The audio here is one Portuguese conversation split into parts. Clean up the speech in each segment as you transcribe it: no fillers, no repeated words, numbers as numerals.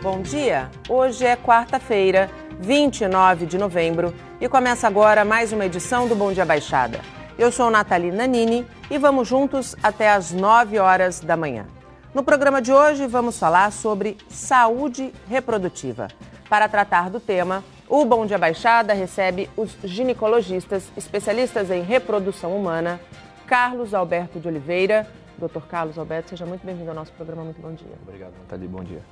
Bom dia, hoje é quarta-feira, 29 de novembro e começa agora mais uma edição do Bom Dia Baixada. Eu sou Nathalie Nanini e vamos juntos até às 9 horas da manhã. No programa de hoje vamos falar sobre saúde reprodutiva. Para tratar do tema, o Bom Dia Baixada recebe os ginecologistas especialistas em reprodução humana, Carlos Alberto de Oliveira. Dr. Carlos Alberto, seja muito bem-vindo ao nosso programa. Muito bom dia. Obrigado, Nathalie. Bom dia.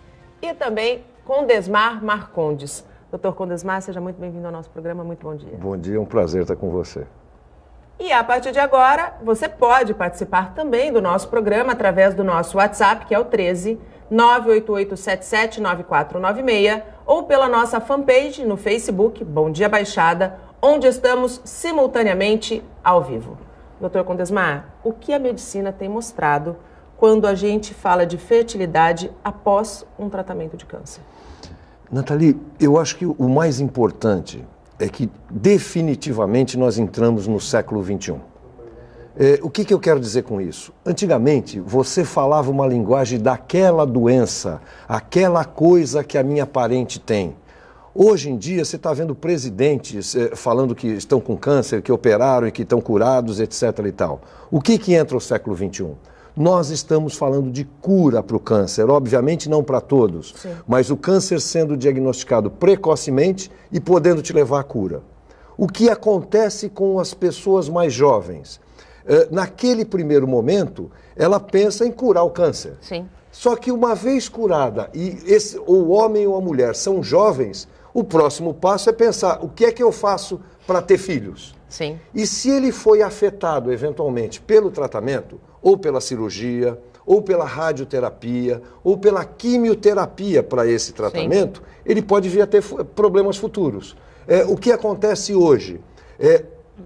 E também Condesmar Marcondes. Dr. Condesmar, seja muito bem-vindo ao nosso programa. Muito bom dia. Bom dia, é um prazer estar com você. E a partir de agora, você pode participar também do nosso programa através do nosso WhatsApp, que é o 13 988779496, ou pela nossa fanpage no Facebook, Bom Dia Baixada, onde estamos simultaneamente ao vivo. Dr. Condesmar, o que a medicina tem mostrado quando a gente fala de fertilidade após um tratamento de câncer? Nathalie, eu acho que o mais importante é que definitivamente nós entramos no século XXI. O que eu quero dizer com isso? Antigamente, você falava uma linguagem daquela doença, aquela coisa que a minha parente tem. Hoje em dia, você está vendo presidentes falando que estão com câncer, que operaram e que estão curados, etc. e tal. O que entra o século XXI? Nós estamos falando de cura para o câncer, obviamente não para todos, sim, mas o câncer sendo diagnosticado precocemente e podendo te levar à cura. O que acontece com as pessoas mais jovens? Naquele primeiro momento, ela pensa em curar o câncer. Sim. Só que uma vez curada, e o homem ou a mulher são jovens, o próximo passo é pensar, o que é que eu faço para ter filhos? Sim. E se ele foi afetado, eventualmente, pelo tratamento, ou pela cirurgia, ou pela radioterapia, ou pela quimioterapia para esse tratamento, sim, ele pode vir a ter problemas futuros. O que acontece hoje?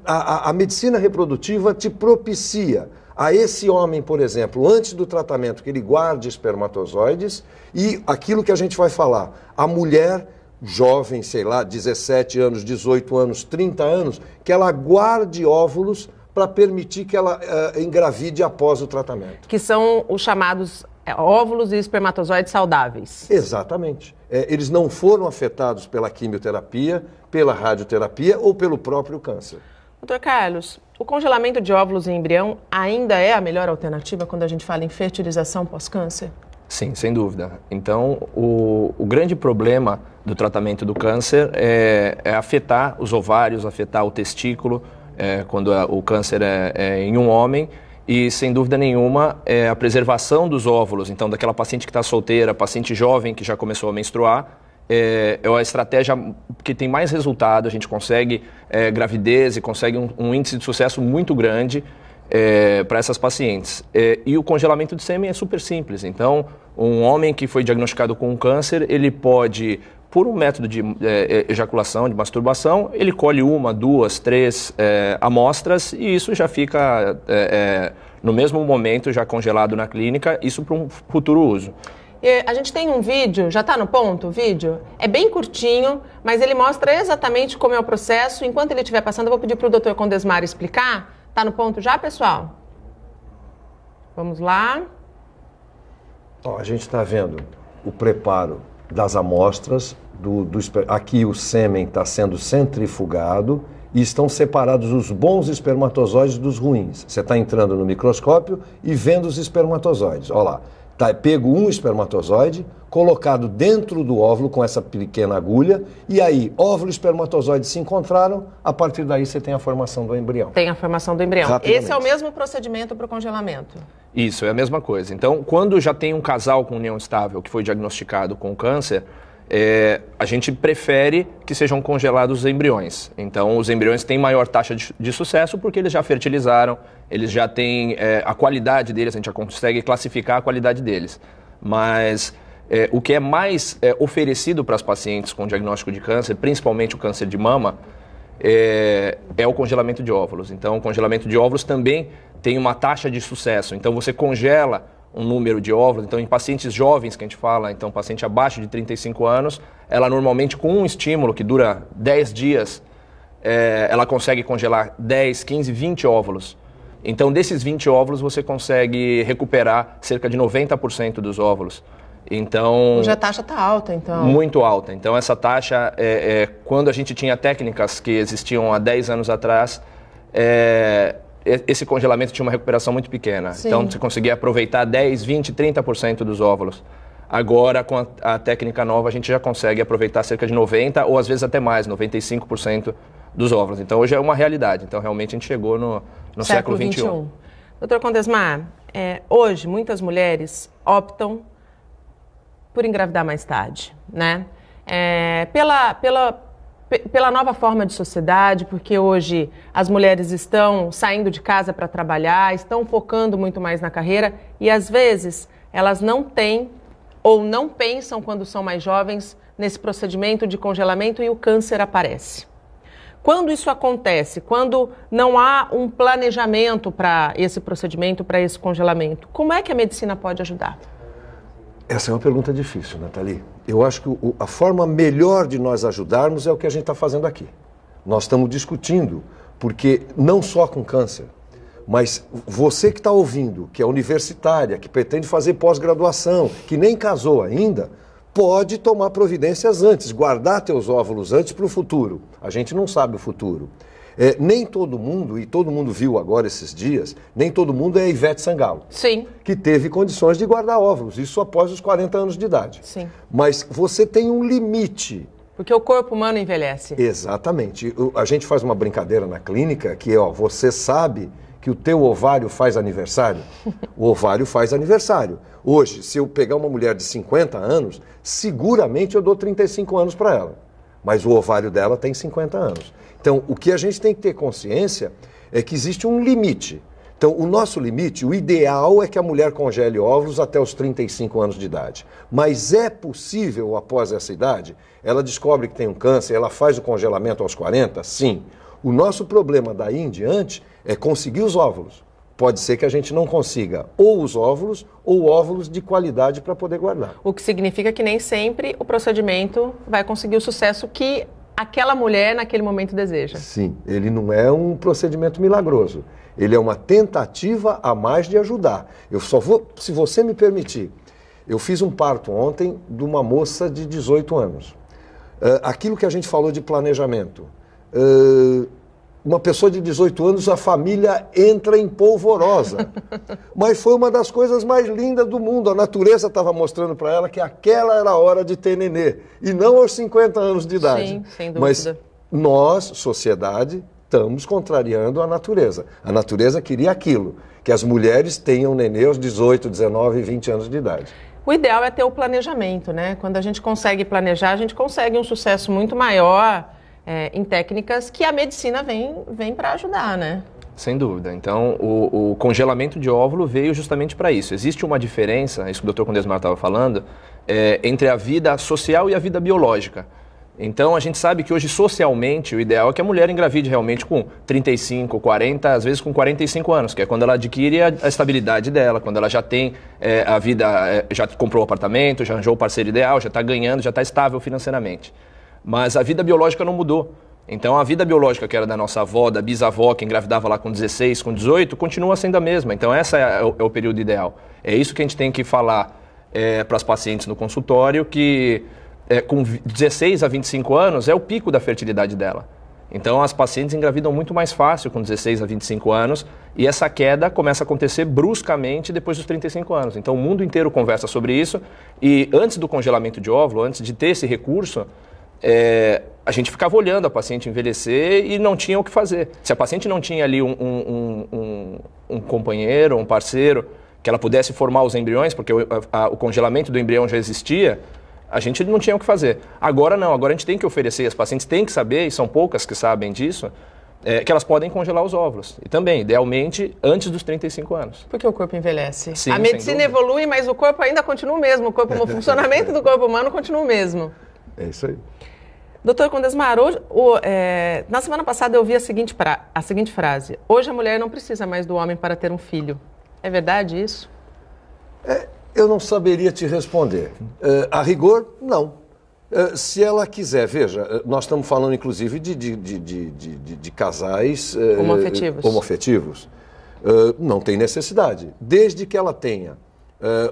A medicina reprodutiva te propicia a esse homem, por exemplo, antes do tratamento, que ele guarde espermatozoides, e aquilo que a gente vai falar, a mulher jovem, sei lá, 17 anos, 18 anos, 30 anos, que ela guarde óvulos para permitir que ela engravide após o tratamento. Que são os chamados óvulos e espermatozoides saudáveis. Exatamente. Eles não foram afetados pela quimioterapia, pela radioterapia ou pelo próprio câncer. Dr. Carlos, o congelamento de óvulos em embrião ainda é a melhor alternativa quando a gente fala em fertilização pós-câncer? Sim, sem dúvida. Então, o grande problema do tratamento do câncer é afetar os ovários, afetar o testículo, quando o câncer é em um homem, e sem dúvida nenhuma a preservação dos óvulos. Então, daquela paciente que está solteira, paciente jovem que já começou a menstruar, é a estratégia que tem mais resultado. A gente consegue gravidez e consegue um índice de sucesso muito grande para essas pacientes. E o congelamento de sêmen é super simples. Então, um homem que foi diagnosticado com um câncer, ele pode, por um método de ejaculação, de masturbação, ele colhe 1, 2, 3 amostras e isso já fica no mesmo momento já congelado na clínica, isso para um futuro uso. A gente tem um vídeo, já está no ponto o vídeo? É bem curtinho, mas ele mostra exatamente como é o processo. Enquanto ele estiver passando, eu vou pedir para o Dr. Condesmar explicar. Está no ponto já, pessoal? Vamos lá. A gente está vendo o preparo das amostras, aqui o sêmen está sendo centrifugado e estão separados os bons espermatozoides dos ruins. Você está entrando no microscópio e vendo os espermatozoides. Olha lá, tá pego um espermatozoide, colocado dentro do óvulo com essa pequena agulha, e aí óvulo e espermatozoide se encontraram, a partir daí você tem a formação do embrião. Tem a formação do embrião. Esse é o mesmo procedimento para o congelamento? Isso, é a mesma coisa. Então, quando já tem um casal com união estável que foi diagnosticado com câncer, a gente prefere que sejam congelados os embriões. Então, os embriões têm maior taxa de sucesso porque eles já fertilizaram, eles já têm a qualidade deles, a gente já consegue classificar a qualidade deles. Mas o que é mais oferecido para as pacientes com diagnóstico de câncer, principalmente o câncer de mama, é o congelamento de óvulos. Então, o congelamento de óvulos também tem uma taxa de sucesso. Então, você congela um número de óvulos. Então, em pacientes jovens que a gente fala, então paciente abaixo de 35 anos, ela normalmente com um estímulo que dura 10 dias, ela consegue congelar 10, 15, 20 óvulos. Então, desses 20 óvulos, você consegue recuperar cerca de 90% dos óvulos. Então, hoje a taxa está alta, então. Muito alta. Então, essa taxa, quando a gente tinha técnicas que existiam há 10 anos atrás, esse congelamento tinha uma recuperação muito pequena. Sim. Então, você conseguia aproveitar 10, 20, 30% dos óvulos. Agora, com a técnica nova, a gente já consegue aproveitar cerca de 90% ou às vezes até mais, 95% dos óvulos. Então, hoje é uma realidade. Então, realmente, a gente chegou no século XXI. Doutor Condesmar, hoje muitas mulheres optam por engravidar mais tarde, né? Pela nova forma de sociedade, porque hoje as mulheres estão saindo de casa para trabalhar, estão focando muito mais na carreira e às vezes elas não têm ou não pensam quando são mais jovens nesse procedimento de congelamento e o câncer aparece. Quando isso acontece, quando não há um planejamento para esse procedimento, para esse congelamento, como é que a medicina pode ajudar? Essa é uma pergunta difícil, Nathalie. Eu acho que a forma melhor de nós ajudarmos é o que a gente está fazendo aqui. Nós estamos discutindo, porque não só com câncer, mas você que está ouvindo, que é universitária, que pretende fazer pós-graduação, que nem casou ainda, pode tomar providências antes, guardar teus óvulos antes para o futuro. A gente não sabe o futuro. Nem todo mundo, e todo mundo viu agora esses dias, nem todo mundo é Ivete Sangalo. Sim. Que teve condições de guardar óvulos, isso após os 40 anos de idade. Sim. Mas você tem um limite. Porque o corpo humano envelhece. Exatamente. A gente faz uma brincadeira na clínica que você sabe que o teu ovário faz aniversário? O ovário faz aniversário. Hoje, se eu pegar uma mulher de 50 anos, seguramente eu dou 35 anos para ela. Mas o ovário dela tem 50 anos. Então, o que a gente tem que ter consciência é que existe um limite. Então, o nosso limite, o ideal é que a mulher congele óvulos até os 35 anos de idade. Mas é possível, após essa idade, ela descobre que tem um câncer, ela faz o congelamento aos 40? Sim. O nosso problema daí em diante é conseguir os óvulos. Pode ser que a gente não consiga ou os óvulos ou óvulos de qualidade para poder guardar. O que significa que nem sempre o procedimento vai conseguir o sucesso que aquela mulher naquele momento deseja. Sim, ele não é um procedimento milagroso. Ele é uma tentativa a mais de ajudar. Eu só vou, se você me permitir, eu fiz um parto ontem de uma moça de 18 anos. Aquilo que a gente falou de planejamento. Uma pessoa de 18 anos, a família entra em polvorosa. Mas foi uma das coisas mais lindas do mundo. A natureza estava mostrando para ela que aquela era a hora de ter nenê. E não aos 50 anos de idade. Sim, sem dúvida. Mas nós, sociedade, estamos contrariando a natureza. A natureza queria aquilo, que as mulheres tenham nenê aos 18, 19 e 20 anos de idade. O ideal é ter o planejamento, né? Quando a gente consegue planejar, a gente consegue um sucesso muito maior em técnicas que a medicina vem para ajudar, né? Sem dúvida. Então, o congelamento de óvulo veio justamente para isso. Existe uma diferença, isso que o Dr. Condesmar estava falando, entre a vida social e a vida biológica. Então, a gente sabe que hoje, socialmente, o ideal é que a mulher engravide realmente com 35, 40, às vezes com 45 anos, que é quando ela adquire a estabilidade dela, quando ela já tem a vida, já comprou o apartamento, já arranjou o parceiro ideal, já está ganhando, já está estável financeiramente. Mas a vida biológica não mudou. Então, a vida biológica que era da nossa avó, da bisavó, que engravidava lá com 16, com 18, continua sendo a mesma. Então, esse é o período ideal. É isso que a gente tem que falar para as pacientes no consultório, que com 16 a 25 anos é o pico da fertilidade dela. Então, as pacientes engravidam muito mais fácil com 16 a 25 anos e essa queda começa a acontecer bruscamente depois dos 35 anos. Então, o mundo inteiro conversa sobre isso e antes do congelamento de óvulo, antes de ter esse recurso, a gente ficava olhando a paciente envelhecer e não tinha o que fazer. Se a paciente não tinha ali um companheiro, um parceiro, que ela pudesse formar os embriões, porque o congelamento do embrião já existia, a gente não tinha o que fazer. Agora não, agora a gente tem que oferecer, as pacientes têm que saber, e são poucas que sabem disso, que elas podem congelar os óvulos. E também, idealmente, antes dos 35 anos. Porque o corpo envelhece. Sim, a medicina evolui, mas o corpo ainda continua o mesmo. O funcionamento do corpo humano continua o mesmo. É isso aí. Doutor Condesmar, na semana passada eu ouvi a seguinte frase: hoje a mulher não precisa mais do homem para ter um filho. É verdade isso? Eu não saberia te responder. A rigor, não. Se ela quiser, veja, nós estamos falando inclusive de casais homoafetivos. Não tem necessidade. Desde que ela tenha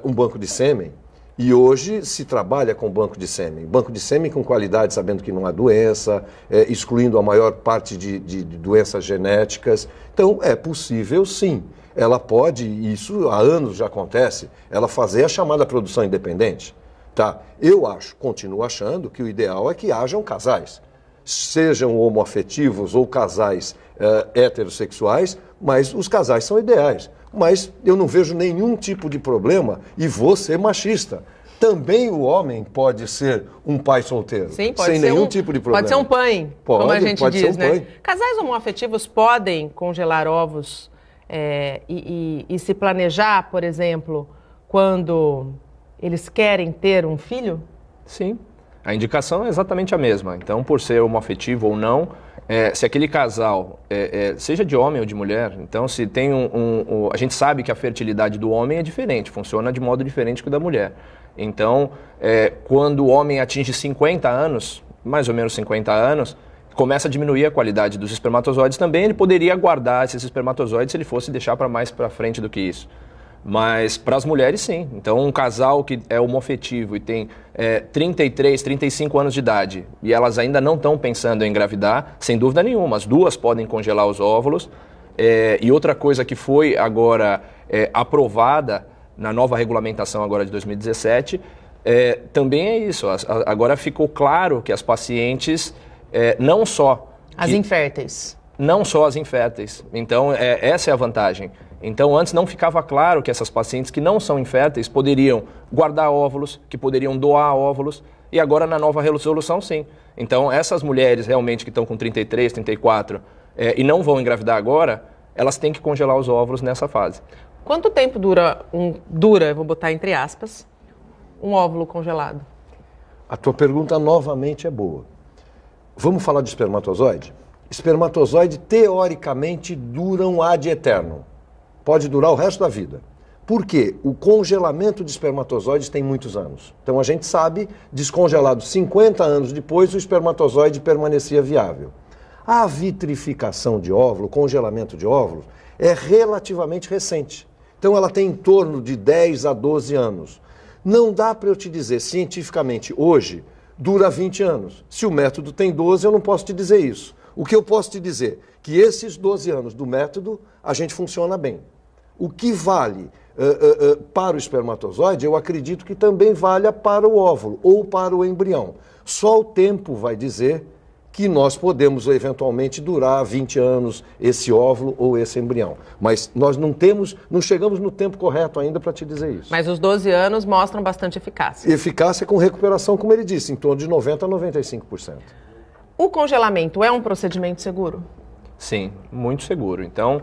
um banco de sêmen, E hoje se trabalha com banco de sêmen. Banco de sêmen com qualidade, sabendo que não há doença, excluindo a maior parte de doenças genéticas. Então, é possível, sim. Ela pode, e isso há anos já acontece, ela fazer a chamada produção independente. Tá? Eu continuo achando que o ideal é que hajam casais. Sejam homoafetivos ou casais heterossexuais, mas os casais são ideais. Mas eu não vejo nenhum tipo de problema e vou ser machista. Também o homem pode ser um pai solteiro, sim, pode sem ser nenhum tipo de problema. Pode ser um pai, como a gente diz, né? Pai. Casais homoafetivos podem congelar ovos e se planejar, por exemplo, quando eles querem ter um filho? Sim. A indicação é exatamente a mesma. Então, por ser homoafetivo ou não, se aquele casal, seja de homem ou de mulher, então se tem a gente sabe que a fertilidade do homem é diferente, funciona de modo diferente que o da mulher. Então, quando o homem atinge 50 anos, mais ou menos 50 anos, começa a diminuir a qualidade dos espermatozoides também, ele poderia guardar esses espermatozoides se ele fosse deixar para mais para frente do que isso. Mas para as mulheres, sim. Então, um casal que é homoafetivo e tem 33, 35 anos de idade e elas ainda não estão pensando em engravidar, sem dúvida nenhuma, as duas podem congelar os óvulos. E outra coisa que foi agora aprovada na nova regulamentação agora de 2017, também é isso. Agora ficou claro que as pacientes, não só... As inférteis. Não só as inférteis. Então, essa é a vantagem. Então, antes não ficava claro que essas pacientes que não são inférteis poderiam guardar óvulos, que poderiam doar óvulos, e agora na nova resolução, sim. Então, essas mulheres realmente que estão com 33, 34 e não vão engravidar agora, elas têm que congelar os óvulos nessa fase. Quanto tempo dura, vou botar entre aspas, um óvulo congelado? A tua pergunta novamente é boa. Vamos falar de espermatozoide? Espermatozoide, teoricamente, duram ad eternum. Pode durar o resto da vida. Por quê? O congelamento de espermatozoides tem muitos anos. Então a gente sabe, descongelado 50 anos depois, o espermatozoide permanecia viável. A vitrificação de óvulo, o congelamento de óvulos, é relativamente recente. Então ela tem em torno de 10 a 12 anos. Não dá para eu te dizer cientificamente, hoje, dura 20 anos. Se o método tem 12, eu não posso te dizer isso. O que eu posso te dizer? Que esses 12 anos do método, a gente funciona bem. O que vale para o espermatozoide, eu acredito que também valha para o óvulo ou para o embrião. Só o tempo vai dizer que nós podemos eventualmente durar 20 anos esse óvulo ou esse embrião. Mas nós não chegamos no tempo correto ainda para te dizer isso. Mas os 12 anos mostram bastante eficácia. Eficácia com recuperação, como ele disse, em torno de 90% a 95%. O congelamento é um procedimento seguro? Sim, muito seguro. Então,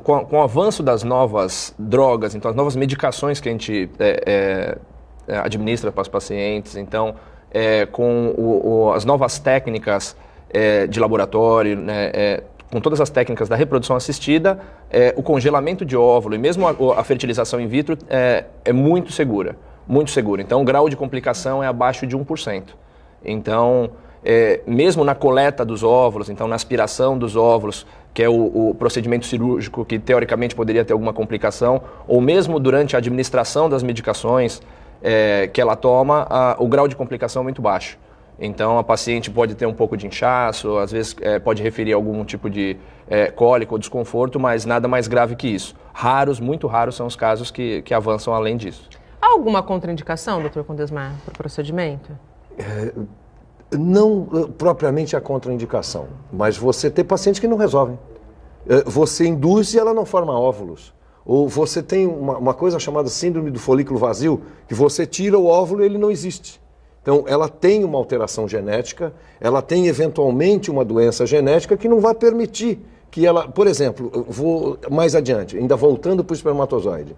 com o avanço das novas drogas, então as novas medicações que a gente administra para os pacientes, então com as novas técnicas de laboratório, né, com todas as técnicas da reprodução assistida, o congelamento de óvulo e mesmo a fertilização in vitro é muito segura, muito segura. Então o grau de complicação é abaixo de 1%. Então, mesmo na coleta dos óvulos, então na aspiração dos óvulos, que é o procedimento cirúrgico que teoricamente poderia ter alguma complicação, ou mesmo durante a administração das medicações que ela toma, o grau de complicação é muito baixo. Então a paciente pode ter um pouco de inchaço, às vezes pode referir a algum tipo de cólica ou desconforto, mas nada mais grave que isso. Muito raros são os casos que avançam além disso. Há alguma contraindicação, Dr. Condesmar, para o procedimento? Não propriamente a contraindicação, mas você tem pacientes que não resolvem. Você induz e ela não forma óvulos. Ou você tem uma coisa chamada síndrome do folículo vazio, que você tira o óvulo e ele não existe. Então, ela tem uma alteração genética, ela tem eventualmente uma doença genética que não vai permitir que ela... Por exemplo, eu vou mais adiante, ainda voltando para o espermatozoide.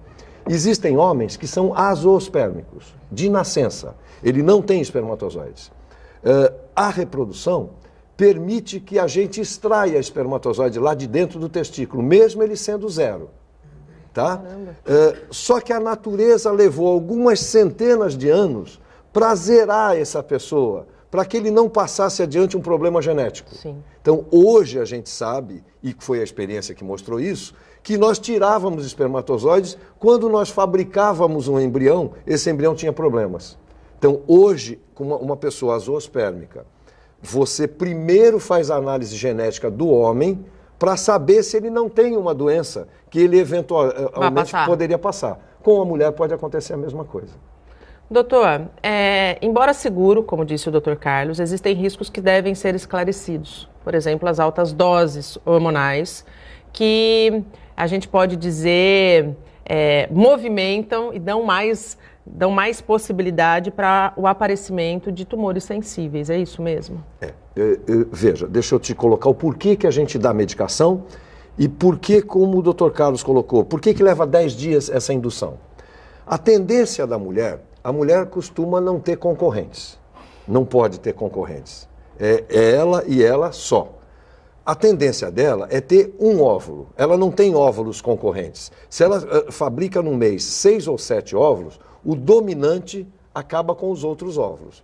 Existem homens que são azoospermicos, de nascença. Ele não tem espermatozoides. A reprodução permite que a gente extraia espermatozoide lá de dentro do testículo, mesmo ele sendo zero. Tá? Só que a natureza levou algumas centenas de anos para zerar essa pessoa, para que ele não passasse adiante um problema genético. Sim. Então, hoje a gente sabe, e foi a experiência que mostrou isso, que nós tirávamos espermatozoides, quando nós fabricávamos um embrião, esse embrião tinha problemas. Então, hoje, com uma pessoa azoospermica, você primeiro faz a análise genética do homem para saber se ele não tem uma doença que ele eventualmente poderia passar. Com a mulher pode acontecer a mesma coisa. Doutor, embora seguro, como disse o doutor Carlos, existem riscos que devem ser esclarecidos. Por exemplo, as altas doses hormonais, que a gente pode dizer movimentam e dão mais possibilidade para o aparecimento de tumores sensíveis. É isso mesmo? Veja, deixa eu te colocar o porquê que a gente dá medicação e porquê, como o doutor Carlos colocou, por que leva 10 dias essa indução? A tendência da mulher, a mulher costuma não ter concorrentes. Não pode ter concorrentes. É ela e ela só. A tendência dela é ter um óvulo. Ela não tem óvulos concorrentes. Se ela fabrica no mês 6 ou 7 óvulos, o dominante acaba com os outros óvulos.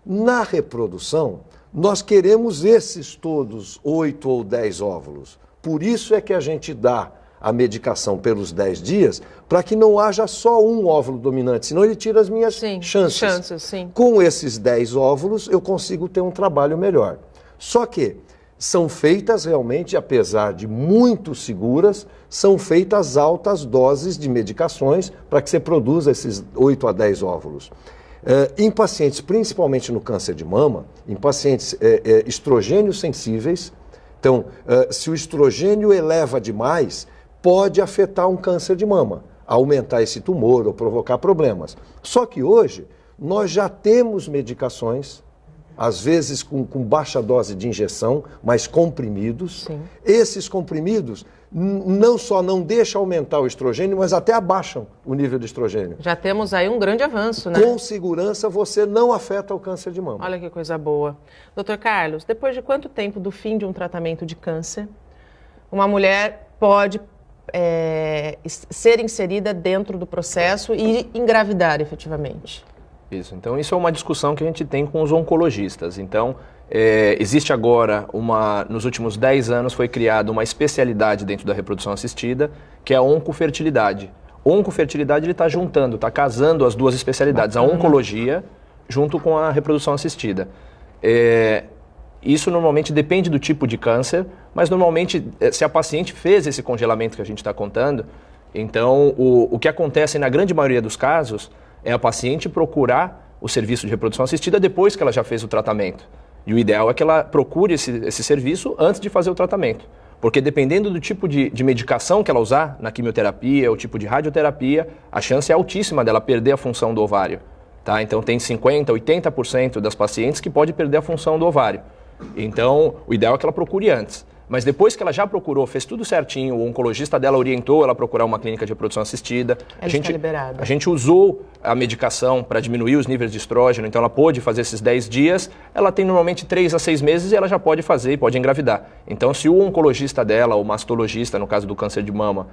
Na reprodução, nós queremos esses todos 8 ou 10 óvulos. Por isso é que a gente dá a medicação pelos 10 dias, para que não haja só um óvulo dominante, senão ele tira as minhas chances. Sim. Com esses 10 óvulos, eu consigo ter um trabalho melhor. Só que são feitas realmente, apesar de muito seguras, são feitas altas doses de medicações para que você produza esses 8 a 10 óvulos. Em pacientes, principalmente no câncer de mama, em pacientes estrogênios sensíveis, então, se o estrogênio eleva demais, pode afetar um câncer de mama, aumentar esse tumor ou provocar problemas. Só que hoje, nós já temos medicações, às vezes com baixa dose de injeção, mas comprimidos. Sim. Esses comprimidos não só não deixam aumentar o estrogênio, mas até abaixam o nível de estrogênio. Já temos aí um grande avanço, né? Com segurança, você não afeta o câncer de mama. Olha que coisa boa. Doutor Carlos, depois de quanto tempo do fim de um tratamento de câncer, uma mulher pode ser inserida dentro do processo e engravidar efetivamente? Isso, então isso é uma discussão que a gente tem com os oncologistas. Então, existe agora nos últimos 10 anos foi criada uma especialidade dentro da reprodução assistida, que é a oncofertilidade. Oncofertilidade ele está juntando, está casando as duas especialidades, a oncologia junto com a reprodução assistida. Isso normalmente depende do tipo de câncer, mas normalmente se a paciente fez esse congelamento que a gente está contando, então o que acontece na grande maioria dos casos é a paciente procurar o serviço de reprodução assistida depois que ela já fez o tratamento. E o ideal é que ela procure esse serviço antes de fazer o tratamento. Porque dependendo do tipo de medicação que ela usar, na quimioterapia, o tipo de radioterapia, a chance é altíssima dela perder a função do ovário. Tá? Então tem 50%, 80% das pacientes que pode perder a função do ovário. Então o ideal é que ela procure antes. Mas depois que ela já procurou, fez tudo certinho, o oncologista dela orientou ela a procurar uma clínica de reprodução assistida. A gente usou a medicação para diminuir os níveis de estrógeno, então ela pôde fazer esses 10 dias, ela tem normalmente 3 a 6 meses e ela já pode fazer e pode engravidar. Então se o oncologista dela, o mastologista, no caso do câncer de mama,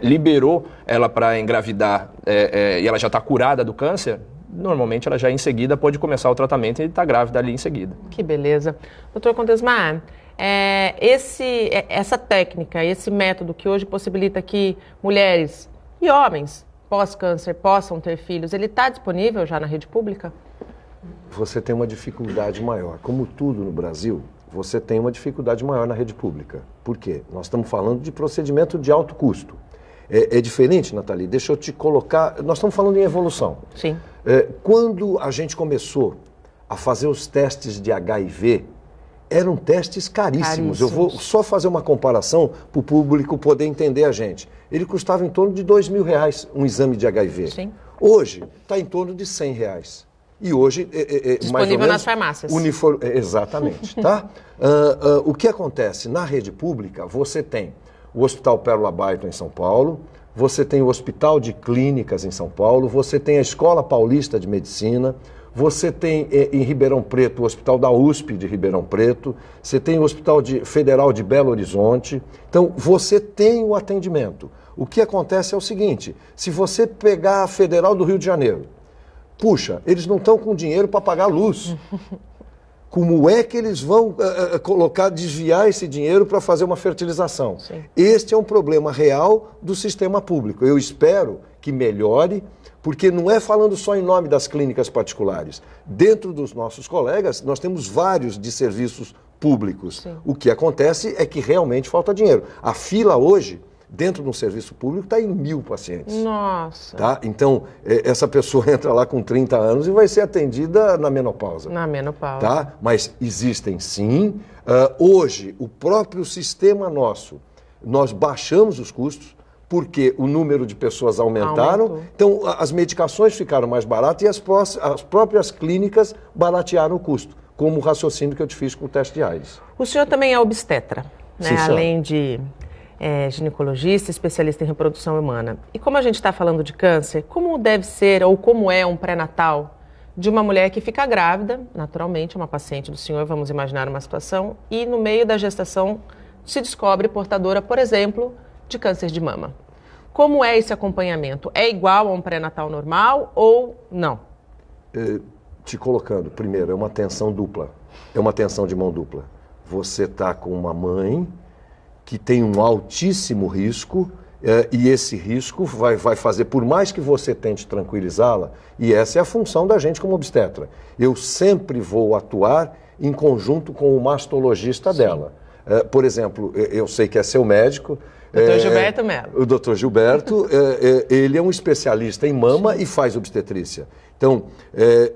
liberou ela para engravidar e ela já está curada do câncer, normalmente ela já em seguida pode começar o tratamento e está grávida ali em seguida. Que beleza. Doutor Contesmar, essa técnica, esse método que hoje possibilita que mulheres e homens pós-câncer possam ter filhos, ele está disponível já na rede pública? Você tem uma dificuldade maior. Como tudo no Brasil, você tem uma dificuldade maior na rede pública. Por quê? Nós estamos falando de procedimento de alto custo. É diferente, Nathalie, deixa eu te colocar... Nós estamos falando em evolução. Sim. Quando a gente começou a fazer os testes de HIV, eram testes caríssimos. Eu vou só fazer uma comparação para o público poder entender a gente. Ele custava em torno de R$2.000 um exame de HIV. Sim. Hoje está em torno de R$100. E hoje disponível mais ou menos, nas farmácias. Exatamente, tá? O que acontece? Na rede pública, você tem o Hospital Pérola Barton em São Paulo, você tem o Hospital de Clínicas em São Paulo, você tem a Escola Paulista de Medicina, você tem em Ribeirão Preto o Hospital da USP de Ribeirão Preto, você tem o Hospital Federal de Belo Horizonte. Então, você tem o atendimento. O que acontece é o seguinte, se você pegar a Federal do Rio de Janeiro, puxa, eles não estão com dinheiro para pagar a luz. Como é que eles vão desviar esse dinheiro para fazer uma fertilização? Sim. Este é um problema real do sistema público. Eu espero que melhore, porque não é falando só em nome das clínicas particulares. Dentro dos nossos colegas, nós temos vários de serviços públicos. Sim. O que acontece é que realmente falta dinheiro. A fila hoje, dentro de um serviço público, está em 1.000 pacientes. Nossa! Tá? Então, essa pessoa entra lá com 30 anos e vai ser atendida na menopausa. Na menopausa. Tá? Mas existem sim. Hoje, o próprio sistema nosso, nós baixamos os custos, porque o número de pessoas aumentaram. Então, as medicações ficaram mais baratas e as próprias clínicas baratearam o custo, como o raciocínio que eu te fiz com o teste de AIDS. O senhor também é obstetra, né? Sim, além de ginecologista, especialista em reprodução humana. E como a gente está falando de câncer, como deve ser ou como é um pré-natal de uma mulher que fica grávida, naturalmente, uma paciente do senhor, vamos imaginar uma situação, e no meio da gestação se descobre portadora, por exemplo, de câncer de mama. Como é esse acompanhamento? É igual a um pré-natal normal ou não? Te colocando, primeiro, é uma tensão dupla, é uma tensão de mão dupla. Você está com uma mãe que tem um altíssimo risco e esse risco vai fazer, por mais que você tente tranquilizá-la, e essa é a função da gente como obstetra. Eu sempre vou atuar em conjunto com o mastologista dela. Por exemplo, eu sei que é seu médico. Dr. Gilberto Mello. O Dr. Gilberto, ele é um especialista em mama e faz obstetrícia. Então,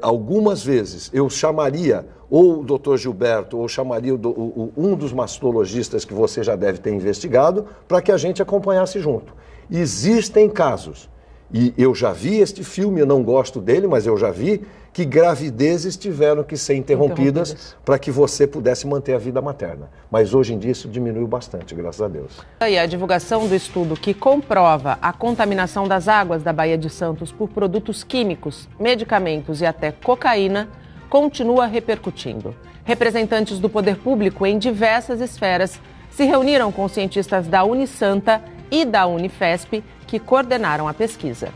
algumas vezes eu chamaria ou o Dr. Gilberto ou chamaria um dos mastologistas que você já deve ter investigado para que a gente acompanhasse junto. Existem casos, e eu já vi este filme, eu não gosto dele, mas eu já vi, que gravidezes tiveram que ser interrompidas para que você pudesse manter a vida materna. Mas hoje em dia isso diminuiu bastante, graças a Deus. E a divulgação do estudo que comprova a contaminação das águas da Baía de Santos por produtos químicos, medicamentos e até cocaína continua repercutindo. Representantes do poder público em diversas esferas se reuniram com cientistas da Unisanta e da Unifesp que coordenaram a pesquisa.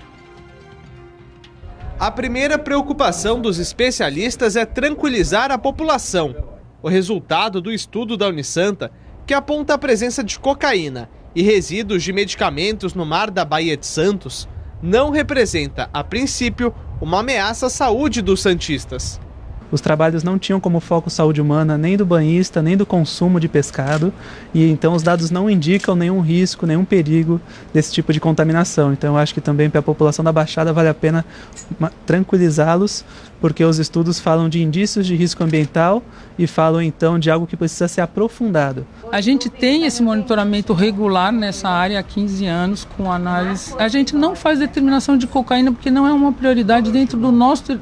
A primeira preocupação dos especialistas é tranquilizar a população. O resultado do estudo da Unisanta, que aponta a presença de cocaína e resíduos de medicamentos no mar da Baía de Santos, não representa, a princípio, uma ameaça à saúde dos santistas. Os trabalhos não tinham como foco saúde humana nem do banhista, nem do consumo de pescado, e então os dados não indicam nenhum risco, nenhum perigo desse tipo de contaminação. Então eu acho que também para a população da Baixada vale a pena tranquilizá-los, porque os estudos falam de indícios de risco ambiental e falam então de algo que precisa ser aprofundado. A gente tem esse monitoramento regular nessa área há 15 anos com análise. A gente não faz determinação de cocaína porque não é uma prioridade dentro do nosso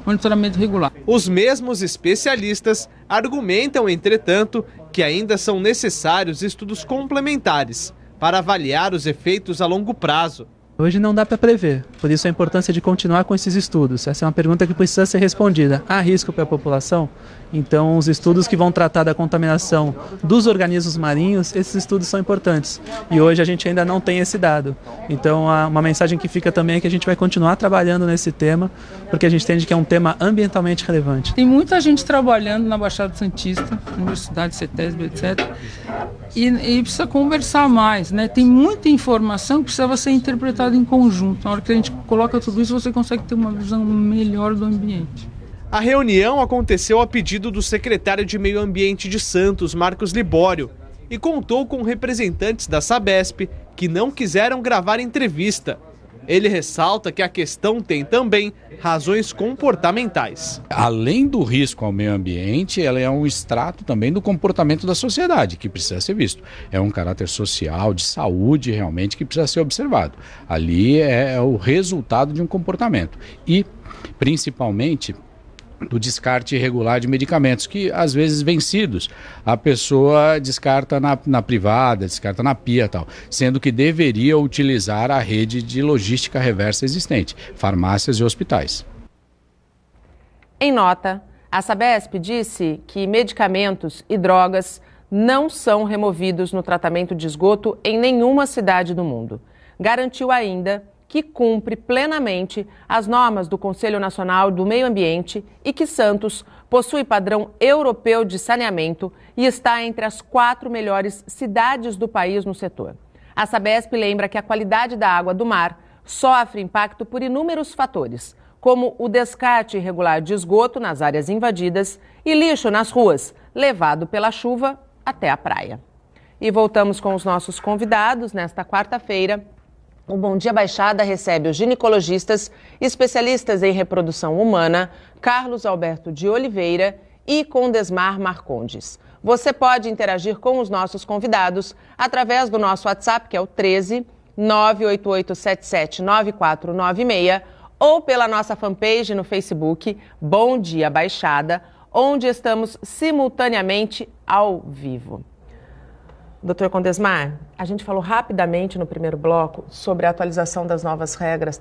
monitoramento regular. Os mesmos especialistas argumentam, entretanto, que ainda são necessários estudos complementares para avaliar os efeitos a longo prazo. Hoje não dá para prever, por isso a importância de continuar com esses estudos. Essa é uma pergunta que precisa ser respondida. Há risco para a população? Então, os estudos que vão tratar da contaminação dos organismos marinhos, esses estudos são importantes. E hoje a gente ainda não tem esse dado. Então, uma mensagem que fica também é que a gente vai continuar trabalhando nesse tema, porque a gente entende que é um tema ambientalmente relevante. Tem muita gente trabalhando na Baixada Santista, Universidade, CETESB, etc. E precisa conversar mais, né? Tem muita informação que precisava ser interpretada em conjunto. Na hora que a gente coloca tudo isso, você consegue ter uma visão melhor do ambiente. A reunião aconteceu a pedido do secretário de Meio Ambiente de Santos, Marcos Libório, e contou com representantes da Sabesp que não quiseram gravar entrevista. Ele ressalta que a questão tem também razões comportamentais. Além do risco ao meio ambiente, ela é um extrato também do comportamento da sociedade, que precisa ser visto. É um caráter social, de saúde realmente, que precisa ser observado. Ali é o resultado de um comportamento. E, principalmente, do descarte irregular de medicamentos, que às vezes vencidos, a pessoa descarta na privada, descarta na pia e tal, sendo que deveria utilizar a rede de logística reversa existente, farmácias e hospitais. Em nota, a Sabesp disse que medicamentos e drogas não são removidos no tratamento de esgoto em nenhuma cidade do mundo. Garantiu ainda que cumpre plenamente as normas do Conselho Nacional do Meio Ambiente e que Santos possui padrão europeu de saneamento e está entre as 4 melhores cidades do país no setor. A Sabesp lembra que a qualidade da água do mar sofre impacto por inúmeros fatores, como o descarte irregular de esgoto nas áreas invadidas e lixo nas ruas, levado pela chuva até a praia. E voltamos com os nossos convidados nesta quarta-feira. O Bom Dia Baixada recebe os ginecologistas, especialistas em reprodução humana, Carlos Alberto de Oliveira e Condesmar Marcondes. Você pode interagir com os nossos convidados através do nosso WhatsApp, que é o 13 98877 9496, ou pela nossa fanpage no Facebook, Bom Dia Baixada, onde estamos simultaneamente ao vivo. Doutor Condesmar, a gente falou rapidamente no primeiro bloco sobre a atualização das novas regras,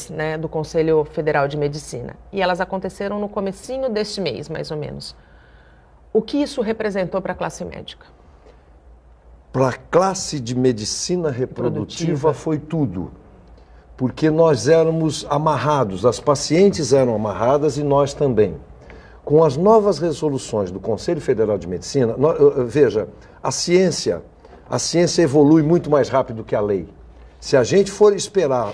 né, do Conselho Federal de Medicina. E elas aconteceram no comecinho deste mês, mais ou menos. O que isso representou para a classe médica? Para a classe de medicina reprodutiva foi tudo. Porque nós éramos amarrados, as pacientes eram amarradas e nós também. Com as novas resoluções do Conselho Federal de Medicina, veja, a ciência evolui muito mais rápido que a lei. Se a gente for esperar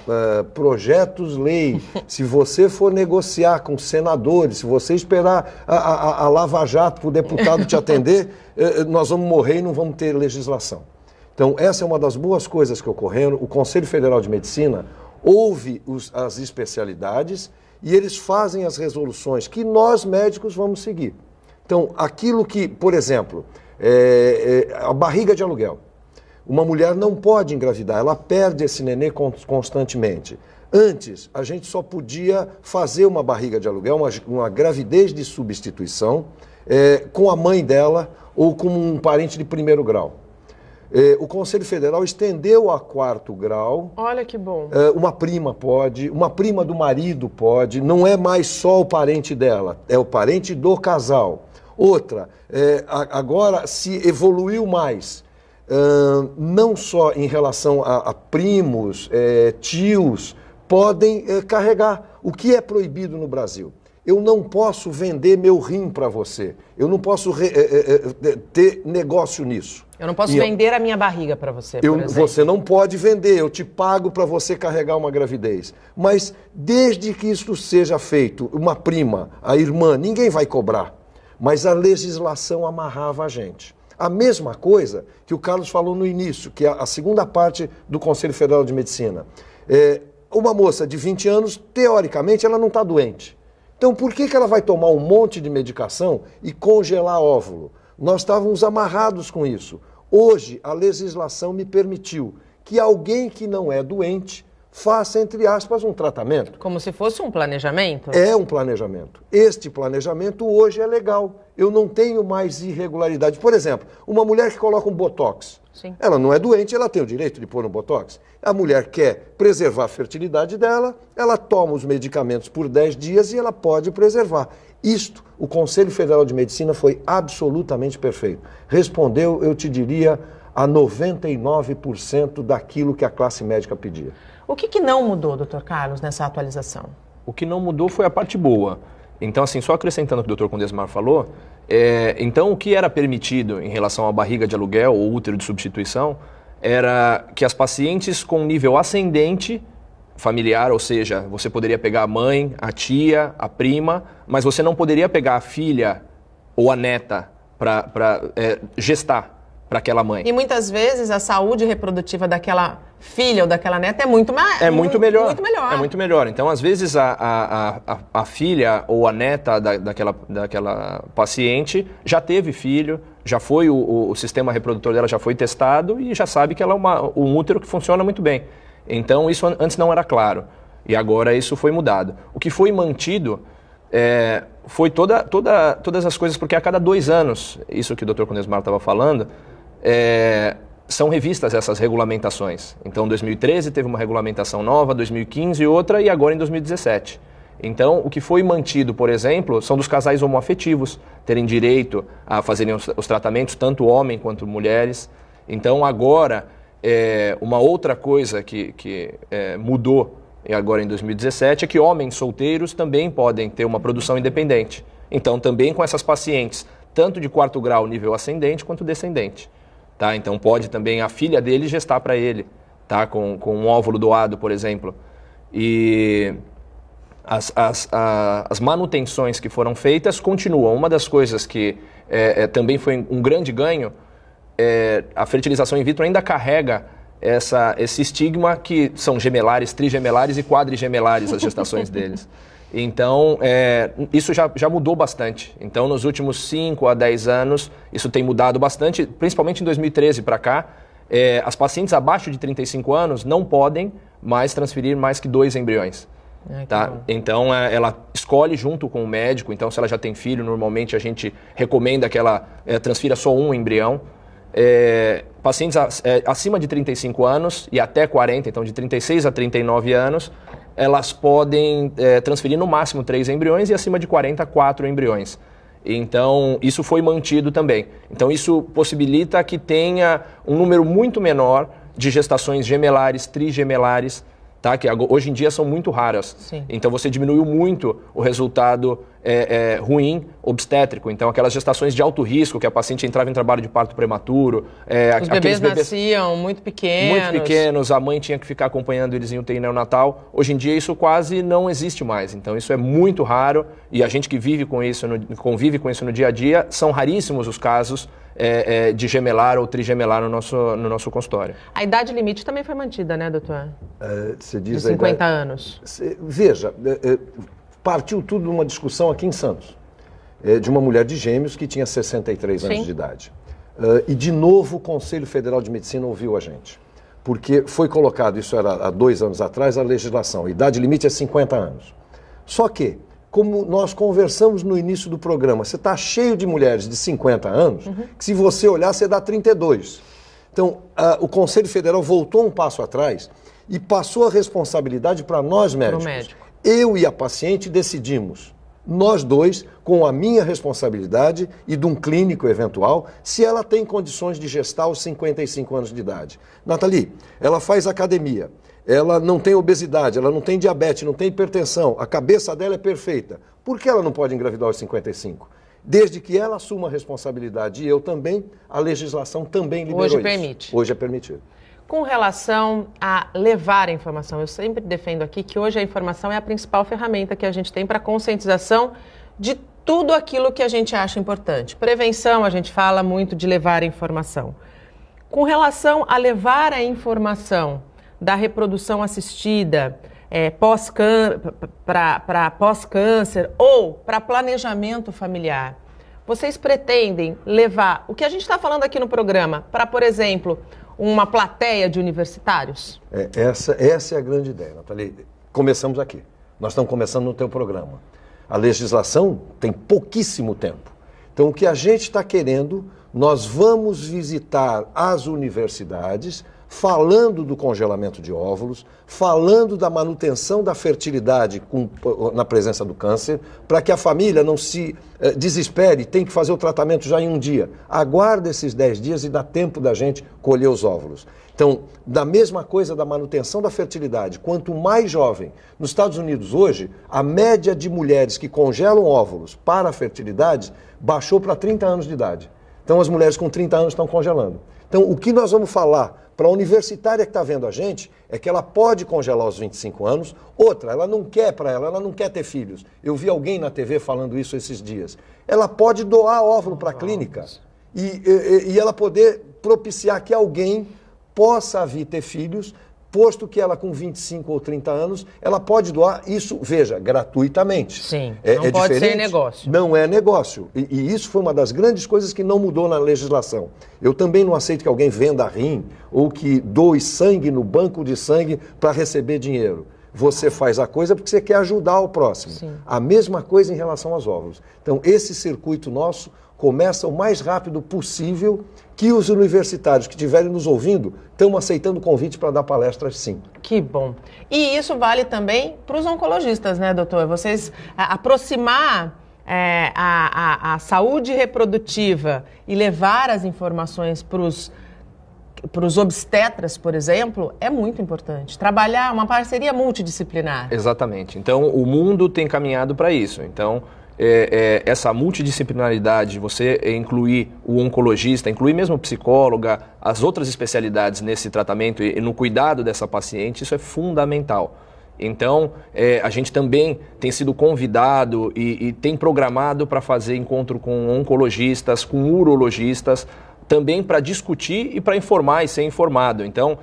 projetos-lei, se você for negociar com senadores, se você esperar a Lava Jato para o deputado te atender, nós vamos morrer e não vamos ter legislação. Então, essa é uma das boas coisas que ocorreram. O Conselho Federal de Medicina ouve as especialidades e eles fazem as resoluções que nós médicos vamos seguir. Então, aquilo que, por exemplo, a barriga de aluguel. Uma mulher não pode engravidar, ela perde esse nenê constantemente. Antes, a gente só podia fazer uma barriga de aluguel, uma gravidez de substituição, com a mãe dela ou com um parente de primeiro grau. O Conselho Federal estendeu a 4º grau. Olha que bom. Uma prima pode, uma prima do marido pode, não é mais só o parente dela, é o parente do casal. Outra, agora se evoluiu mais, não só em relação a primos, tios, podem carregar. O que é proibido no Brasil? Eu não posso vender meu rim para você, eu não posso ter negócio nisso. Eu não posso vender a minha barriga para você, por exemplo. Você não pode vender, eu te pago para você carregar uma gravidez. Mas desde que isso seja feito, uma prima, a irmã, ninguém vai cobrar. Mas a legislação amarrava a gente. A mesma coisa que o Carlos falou no início, que é a segunda parte do Conselho Federal de Medicina. Uma moça de 20 anos, teoricamente, ela não está doente. Então, por que ela vai tomar um monte de medicação e congelar óvulo? Nós estávamos amarrados com isso. Hoje, a legislação me permitiu que alguém que não é doente faça, entre aspas, um tratamento. Como se fosse um planejamento? É um planejamento. Este planejamento hoje é legal. Eu não tenho mais irregularidade. Por exemplo, uma mulher que coloca um botox. Sim. Ela não é doente, ela tem o direito de pôr um botox. A mulher quer preservar a fertilidade dela, ela toma os medicamentos por 10 dias e ela pode preservar. Isto, o Conselho Federal de Medicina foi absolutamente perfeito. Respondeu, eu te diria, a 99% daquilo que a classe médica pedia. O que não mudou, doutor Carlos, nessa atualização? O que não mudou foi a parte boa. Então, assim, só acrescentando o que o doutor Condesmar falou, então o que era permitido em relação à barriga de aluguel ou útero de substituição era que as pacientes com nível ascendente familiar, ou seja, você poderia pegar a mãe, a tia, a prima, mas você não poderia pegar a filha ou a neta para gestar para aquela mãe. E muitas vezes a saúde reprodutiva daquela filha ou daquela neta é muito melhor. É muito melhor. Então, às vezes, a filha ou a neta daquela paciente já teve filho, já foi o sistema reprodutor dela já foi testado e já sabe que ela é um útero que funciona muito bem. Então, isso antes não era claro. E agora isso foi mudado. O que foi mantido foi todas as coisas, porque a cada 2 anos, isso que o Dr. Condesmar estava falando, são revistas essas regulamentações. Então, em 2013 teve uma regulamentação nova, 2015 outra e agora em 2017. Então, o que foi mantido, por exemplo, são dos casais homoafetivos terem direito a fazerem os tratamentos, tanto homem quanto mulheres. Então, agora, uma outra coisa que mudou agora em 2017 é que homens solteiros também podem ter uma produção independente. Então, também com essas pacientes, tanto de 4º grau nível ascendente quanto descendente. Tá? Então, pode também a filha dele gestar para ele, tá? Com um óvulo doado, por exemplo. E as manutenções que foram feitas continuam. Uma das coisas que também foi um grande ganho, a fertilização in vitro ainda carrega esse estigma que são gemelares, trigemelares e quadrigemelares as gestações deles. Então, isso já mudou bastante. Então, nos últimos 5 a 10 anos, isso tem mudado bastante, principalmente em 2013 para cá. As pacientes abaixo de 35 anos não podem mais transferir mais que 2 embriões. Tá? Então, ela escolhe junto com o médico. Então, se ela já tem filho, normalmente a gente recomenda que ela transfira só um embrião. Pacientes acima de 35 anos e até 40, então de 36 a 39 anos, elas podem transferir no máximo 3 embriões e acima de 40, 4 embriões. Então, isso foi mantido também. Então, isso possibilita que tenha um número muito menor de gestações gemelares, trigemelares, tá? Que hoje em dia são muito raras. Sim. Então, você diminuiu muito o resultado ruim obstétrico. Então, aquelas gestações de alto risco, que a paciente entrava em trabalho de parto prematuro. Os bebês nasciam muito pequenos. Muito pequenos, a mãe tinha que ficar acompanhando eles em UTI neonatal. Hoje em dia, isso quase não existe mais. Então, isso é muito raro. E a gente que convive com isso no dia a dia, são raríssimos os casos de gemelar ou trigemelar no nosso consultório. A idade limite também foi mantida, né, doutor? Você diz de 50 anos. Veja, partiu tudo de uma discussão aqui em Santos, de uma mulher de Gêmeos que tinha 63 anos de idade. E, de novo, o Conselho Federal de Medicina ouviu a gente, porque foi colocado, isso era há 2 anos atrás, a legislação, a idade limite é 50 anos. Só que, como nós conversamos no início do programa, você está cheio de mulheres de 50 anos, que se você olhar, você dá 32. Então, o Conselho Federal voltou um passo atrás e passou a responsabilidade para nós médicos. Eu e a paciente decidimos, nós dois, com a minha responsabilidade e de um clínico eventual, se ela tem condições de gestar aos 55 anos de idade. Nathalie, ela faz academia, ela não tem obesidade, ela não tem diabetes, não tem hipertensão, a cabeça dela é perfeita. Por que ela não pode engravidar aos 55? Desde que ela assuma a responsabilidade e eu também, a legislação também liberou isso. Hoje permite. Hoje é permitido. Com relação a levar a informação, eu sempre defendo aqui que hoje a informação é a principal ferramenta que a gente tem para conscientização de tudo aquilo que a gente acha importante. Prevenção, a gente fala muito de levar a informação. Com relação a levar a informação da reprodução assistida, para pós-câncer ou para planejamento familiar, vocês pretendem levar o que a gente está falando aqui no programa para, por exemplo, uma plateia de universitários? Essa é a grande ideia, Nathalie. Começamos aqui. Nós estamos começando no teu programa. A legislação tem pouquíssimo tempo. Então, o que a gente está querendo, nós vamos visitar as universidades falando do congelamento de óvulos, falando da manutenção da fertilidade na presença do câncer, para que a família não se desespere, tem que fazer o tratamento já em um dia. Aguarda esses 10 dias e dá tempo da gente colher os óvulos. Então, da mesma coisa da manutenção da fertilidade, quanto mais jovem, nos Estados Unidos hoje, a média de mulheres que congelam óvulos para a fertilidade baixou para 30 anos de idade. Então, as mulheres com 30 anos estão congelando. Então, o que nós vamos falar para a universitária que está vendo a gente é que ela pode congelar aos 25 anos. Outra, ela não quer ter filhos. Eu vi alguém na TV falando isso esses dias. Ela pode doar óvulo para a clínica e ela poder propiciar que alguém possa vir ter filhos, posto que ela com 25 ou 30 anos, ela pode doar isso, veja, gratuitamente. Sim, não pode ser negócio. Não é negócio. E isso foi uma das grandes coisas que não mudou na legislação. Eu também não aceito que alguém venda rim ou que doe sangue no banco de sangue para receber dinheiro. Você faz a coisa porque você quer ajudar o próximo. Sim. A mesma coisa em relação aos óvulos. Então, esse circuito nosso começa o mais rápido possível, que os universitários que estiverem nos ouvindo estão aceitando o convite para dar palestras, sim. Que bom. E isso vale também para os oncologistas, né, doutor? Vocês aproximar a saúde reprodutiva e levar as informações para os para os obstetras, por exemplo, é muito importante. Trabalhar uma parceria multidisciplinar. Exatamente. Então, o mundo tem caminhado para isso. Então, essa multidisciplinaridade, você incluir o oncologista, incluir mesmo o psicóloga, as outras especialidades nesse tratamento e no cuidado dessa paciente, isso é fundamental. Então, a gente também tem sido convidado e tem programado para fazer encontro com oncologistas, com urologistas, também para discutir e para informar e ser informado. Então,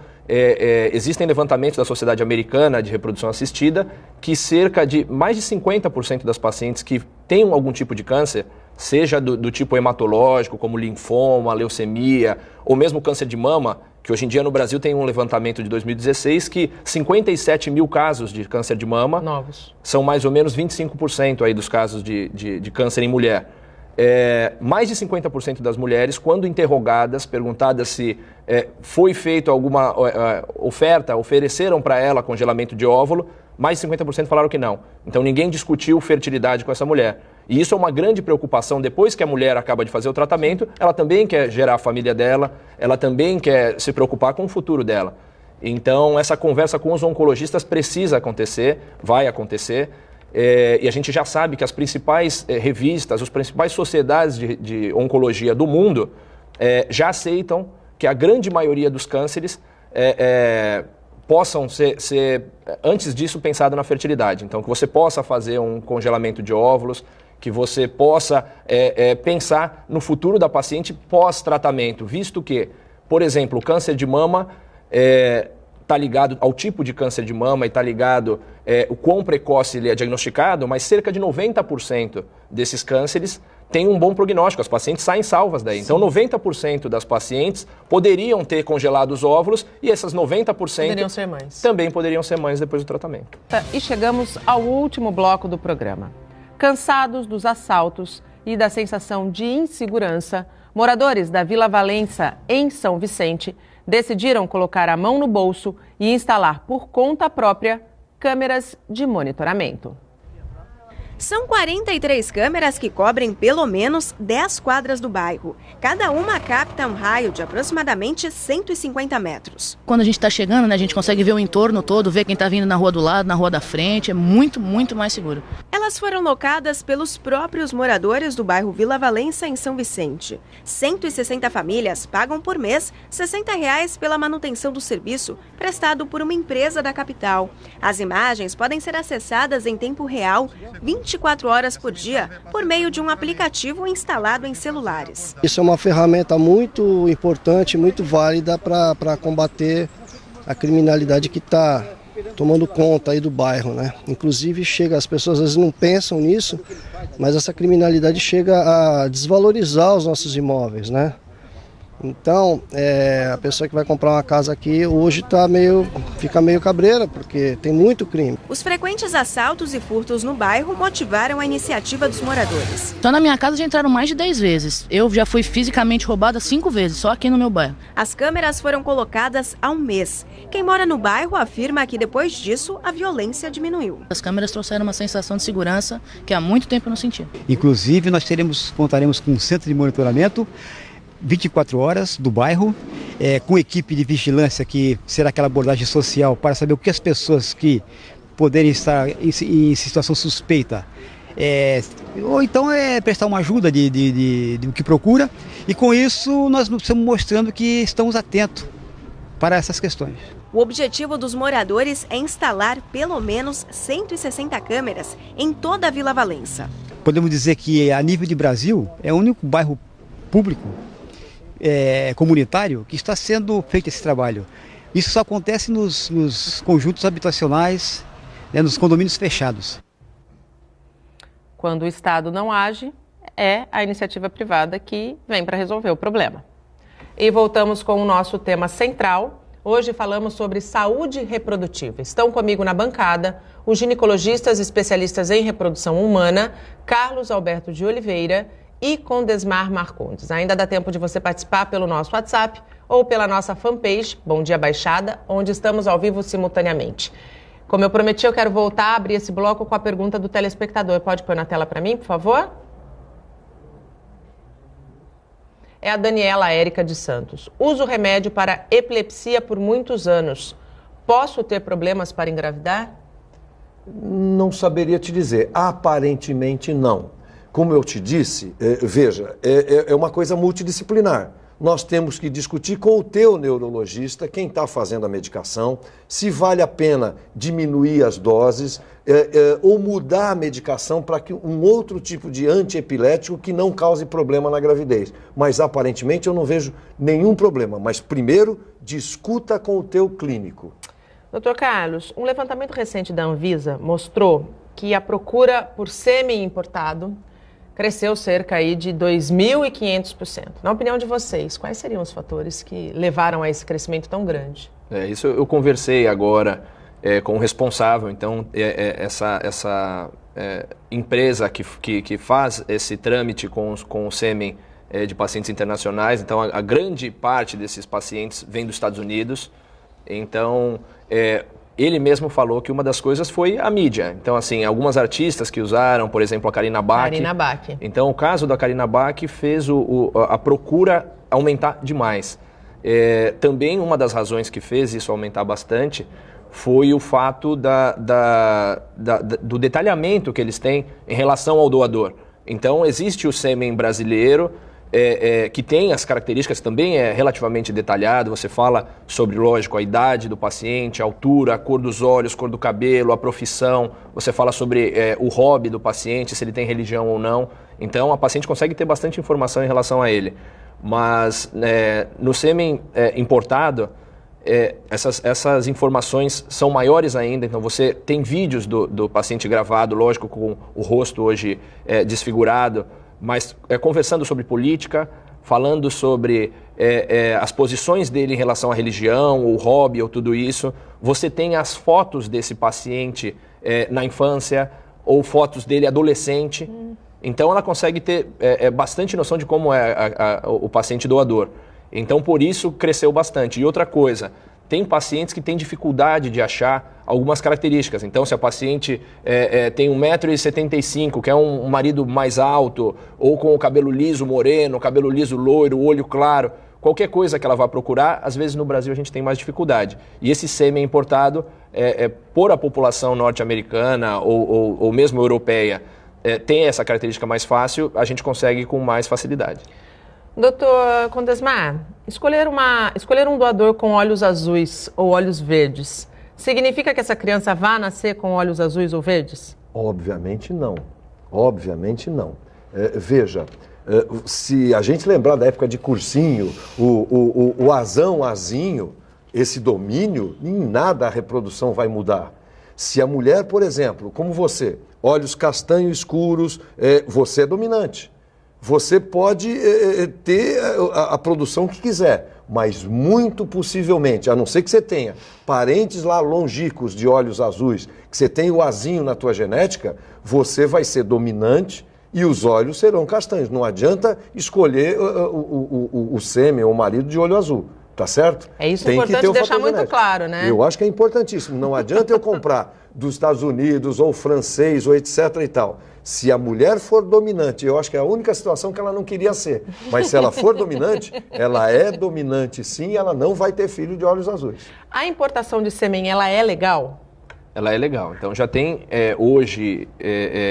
existem levantamentos da Sociedade Americana de Reprodução Assistida que cerca de mais de 50% das pacientes que têm algum tipo de câncer, seja do tipo hematológico, como linfoma, leucemia, ou mesmo câncer de mama, que hoje em dia no Brasil tem um levantamento de 2016 que 57 mil casos de câncer de mama novos são mais ou menos 25% aí dos casos de câncer em mulher. Mais de 50% das mulheres, quando interrogadas, perguntadas se foi feita alguma oferta, ofereceram para ela congelamento de óvulo, mais de 50% falaram que não. Então ninguém discutiu fertilidade com essa mulher. E isso é uma grande preocupação. Depois que a mulher acaba de fazer o tratamento, ela também quer gerar a família dela, ela também quer se preocupar com o futuro dela. Então essa conversa com os oncologistas precisa acontecer, vai acontecer. E a gente já sabe que as principais revistas, as principais sociedades de oncologia do mundo já aceitam que a grande maioria dos cânceres possam ser, antes disso, pensado na fertilidade. Então, que você possa fazer um congelamento de óvulos, que você possa pensar no futuro da paciente pós-tratamento, visto que, por exemplo, o câncer de mama está ligado ao tipo de câncer de mama e está ligado o quão precoce ele é diagnosticado, mas cerca de 90% desses cânceres têm um bom prognóstico, as pacientes saem salvas daí. Sim. Então 90% das pacientes poderiam ter congelado os óvulos e essas 90% poderiam ser mães. Também poderiam ser mães depois do tratamento. E chegamos ao último bloco do programa. Cansados dos assaltos e da sensação de insegurança, moradores da Vila Valença, em São Vicente, decidiram colocar a mão no bolso e instalar por conta própria câmeras de monitoramento. São 43 câmeras que cobrem pelo menos 10 quadras do bairro. Cada uma capta um raio de aproximadamente 150 metros. Quando a gente está chegando, né, a gente consegue ver o entorno todo, ver quem está vindo na rua do lado, na rua da frente. É muito, muito mais seguro. Elas foram locadas pelos próprios moradores do bairro Vila Valença, em São Vicente. 160 famílias pagam por mês R$ 60 pela manutenção do serviço prestado por uma empresa da capital. As imagens podem ser acessadas em tempo real, 24 horas por dia, por meio de um aplicativo instalado em celulares. Isso é uma ferramenta muito importante, muito válida para combater a criminalidade que está tomando conta aí do bairro, né? Inclusive as pessoas às vezes não pensam nisso, mas essa criminalidade chega a desvalorizar os nossos imóveis, né? Então, a pessoa que vai comprar uma casa aqui hoje fica meio cabreira, porque tem muito crime. Os frequentes assaltos e furtos no bairro motivaram a iniciativa dos moradores. Só na minha casa já entraram mais de 10 vezes. Eu já fui fisicamente roubada 5 vezes, só aqui no meu bairro. As câmeras foram colocadas há um mês. Quem mora no bairro afirma que depois disso a violência diminuiu. As câmeras trouxeram uma sensação de segurança que há muito tempo eu não sentia. Inclusive, nós contaremos com um centro de monitoramento 24 horas do bairro, com equipe de vigilância que será aquela abordagem social para saber o que as pessoas que poderem estar em situação suspeita, ou então prestar uma ajuda do que procura, e com isso nós estamos mostrando que estamos atentos para essas questões. O objetivo dos moradores é instalar pelo menos 160 câmeras em toda a Vila Valença. Podemos dizer que a nível de Brasil é o único bairro público comunitário que está sendo feito esse trabalho. Isso só acontece nos conjuntos habitacionais, nos condomínios fechados. Quando o Estado não age, é a iniciativa privada que vem para resolver o problema. E voltamos com o nosso tema central. Hoje falamos sobre saúde reprodutiva. Estão comigo na bancada os ginecologistas especialistas em reprodução humana, Carlos Alberto de Oliveira e Condesmar Marcondes. Ainda dá tempo de você participar pelo nosso WhatsApp ou pela nossa fanpage, Bom Dia Baixada, onde estamos ao vivo simultaneamente. Como eu prometi, eu quero voltar a abrir esse bloco com a pergunta do telespectador. Pode pôr na tela para mim, por favor? é a Daniela Érica de Santos. Uso remédio para epilepsia por muitos anos. Posso ter problemas para engravidar? Não saberia te dizer. Aparentemente não. Como eu te disse, veja, é uma coisa multidisciplinar. Nós temos que discutir com o teu neurologista, quem está fazendo a medicação, se vale a pena diminuir as doses ou mudar a medicação para que um outro tipo de antiepilético que não cause problema na gravidez. Mas aparentemente eu não vejo nenhum problema. Mas primeiro, discuta com o teu clínico. Doutor Carlos, um levantamento recente da Anvisa mostrou que a procura por sêmen importado cresceu cerca aí de 2.500%. Na opinião de vocês, quais seriam os fatores que levaram a esse crescimento tão grande? Isso eu conversei agora com o responsável, então essa empresa que faz esse trâmite com o sêmen de pacientes internacionais, então a grande parte desses pacientes vem dos Estados Unidos, então ele mesmo falou que uma das coisas foi a mídia. Então, assim, algumas artistas que usaram, por exemplo, a Karina Bach. Então, o caso da Karina Bach fez a procura aumentar demais. Também uma das razões que fez isso aumentar bastante foi o fato do detalhamento que eles têm em relação ao doador. Então, existe o sêmen brasileiro, que tem as características, também é relativamente detalhado. Você fala sobre, lógico, a idade do paciente, a altura, a cor dos olhos, cor do cabelo, a profissão. Você fala sobre o hobby do paciente, se ele tem religião ou não. Então, a paciente consegue ter bastante informação em relação a ele. Mas no sêmen importado, essas informações são maiores ainda. Então, você tem vídeos do paciente gravado, lógico, com o rosto hoje desfigurado, mas conversando sobre política, falando sobre as posições dele em relação à religião, o hobby ou tudo isso. Você tem as fotos desse paciente na infância ou fotos dele adolescente. Então ela consegue ter bastante noção de como é o paciente doador. Então por isso cresceu bastante. E outra coisa, tem pacientes que têm dificuldade de achar algumas características. Então, se a paciente tem 1,75 m, que é um marido mais alto, ou com o cabelo liso moreno, cabelo liso loiro, olho claro, qualquer coisa que ela vá procurar, às vezes no Brasil a gente tem mais dificuldade. E esse sêmen importado, por a população norte-americana ou mesmo europeia, tem essa característica mais fácil, a gente consegue com mais facilidade. Doutor Condesmar, escolher um doador com olhos azuis ou olhos verdes significa que essa criança vá nascer com olhos azuis ou verdes? Obviamente não. Obviamente não. Veja, se a gente lembrar da época de cursinho, o azão, azinho, esse domínio, em nada a reprodução vai mudar. Se a mulher, por exemplo, como você, olhos castanho escuros, você é dominante. Você pode ter a produção que quiser, mas muito possivelmente, a não ser que você tenha parentes lá longínquos de olhos azuis, que você tenha o azinho na tua genética, você vai ser dominante e os olhos serão castanhos. Não adianta escolher o sêmen ou o marido de olho azul, tá certo? É isso importante deixar muito claro, né? Eu acho que é importantíssimo. Não adianta eu comprar dos Estados Unidos ou francês ou etc e tal. Se a mulher for dominante, eu acho que é a única situação que ela não queria ser. Mas se ela for dominante, ela é dominante sim e ela não vai ter filho de olhos azuis. A importação de sêmen, ela é legal? Ela é legal. Então já tem hoje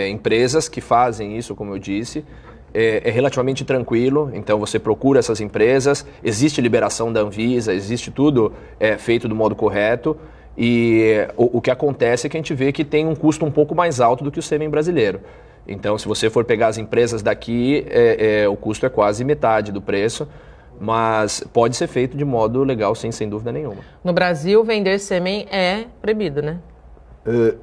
empresas que fazem isso, como eu disse. É relativamente tranquilo, então você procura essas empresas, existe liberação da Anvisa, existe tudo feito do modo correto. E o que acontece é que a gente vê que tem um custo um pouco mais alto do que o sêmen brasileiro. Então, se você for pegar as empresas daqui, o custo é quase metade do preço, mas pode ser feito de modo legal, sim, sem dúvida nenhuma. No Brasil, vender sêmen é proibido, né?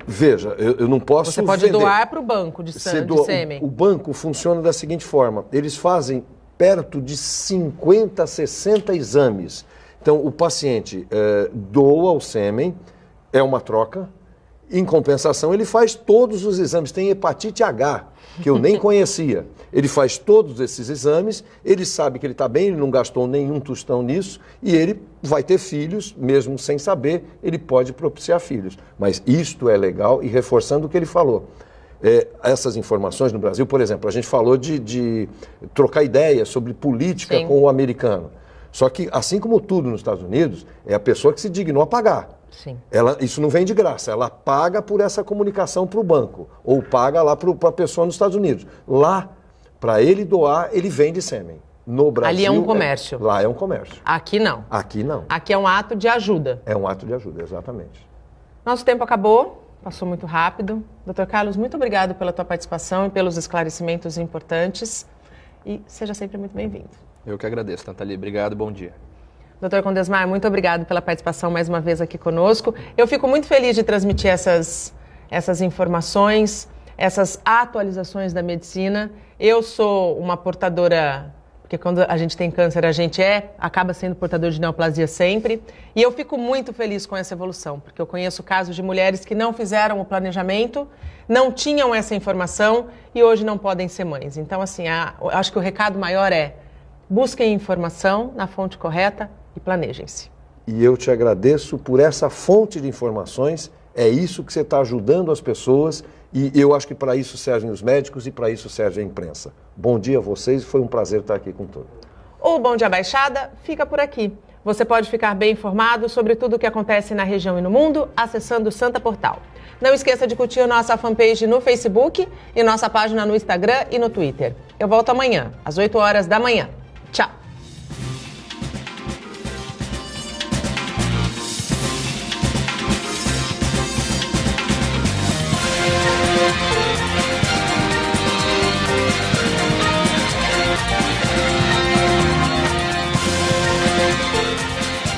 Veja, eu não posso Você pode doar para o banco de sêmen. O banco funciona da seguinte forma, eles fazem perto de 50, 60 exames. Então, o paciente doa o sêmen, é uma troca. Em compensação, ele faz todos os exames. Tem hepatite H, que eu nem conhecia. Ele faz todos esses exames, ele sabe que ele está bem, ele não gastou nenhum tostão nisso, e ele vai ter filhos, mesmo sem saber, ele pode propiciar filhos. Mas isto é legal, e reforçando o que ele falou, essas informações no Brasil. Por exemplo, a gente falou de trocar ideias sobre política Sim. com o americano. Só que, assim como tudo nos Estados Unidos, é a pessoa que se dignou a pagar. Sim. Isso não vem de graça, ela paga por essa comunicação para o banco, ou paga lá para a pessoa nos Estados Unidos. Lá, para ele doar, ele vende sêmen. No Brasil, ali é um comércio. Lá é um comércio. Aqui não. Aqui não. Aqui é um ato de ajuda. É um ato de ajuda, exatamente. Nosso tempo acabou, passou muito rápido. Dr. Carlos, muito obrigado pela tua participação e pelos esclarecimentos importantes. E seja sempre muito bem-vindo. Eu que agradeço, Nathalie. Obrigado, bom dia. Dr. Condesmar, muito obrigado pela participação mais uma vez aqui conosco. Eu fico muito feliz de transmitir essas informações, essas atualizações da medicina. Eu sou uma portadora, porque quando a gente tem câncer, a gente acaba sendo portador de neoplasia sempre. E eu fico muito feliz com essa evolução, porque eu conheço casos de mulheres que não fizeram o planejamento, não tinham essa informação e hoje não podem ser mães. Então, assim, eu acho que o recado maior é: busquem informação na fonte correta e planejem-se. E eu te agradeço por essa fonte de informações, é isso que você está ajudando as pessoas e eu acho que para isso servem os médicos e para isso serve a imprensa. Bom dia a vocês, foi um prazer estar aqui com todos. O Bom Dia Baixada fica por aqui. Você pode ficar bem informado sobre tudo o que acontece na região e no mundo acessando o Santa Portal. Não esqueça de curtir nossa fanpage no Facebook e nossa página no Instagram e no Twitter. Eu volto amanhã, às 8 horas da manhã. Tchau!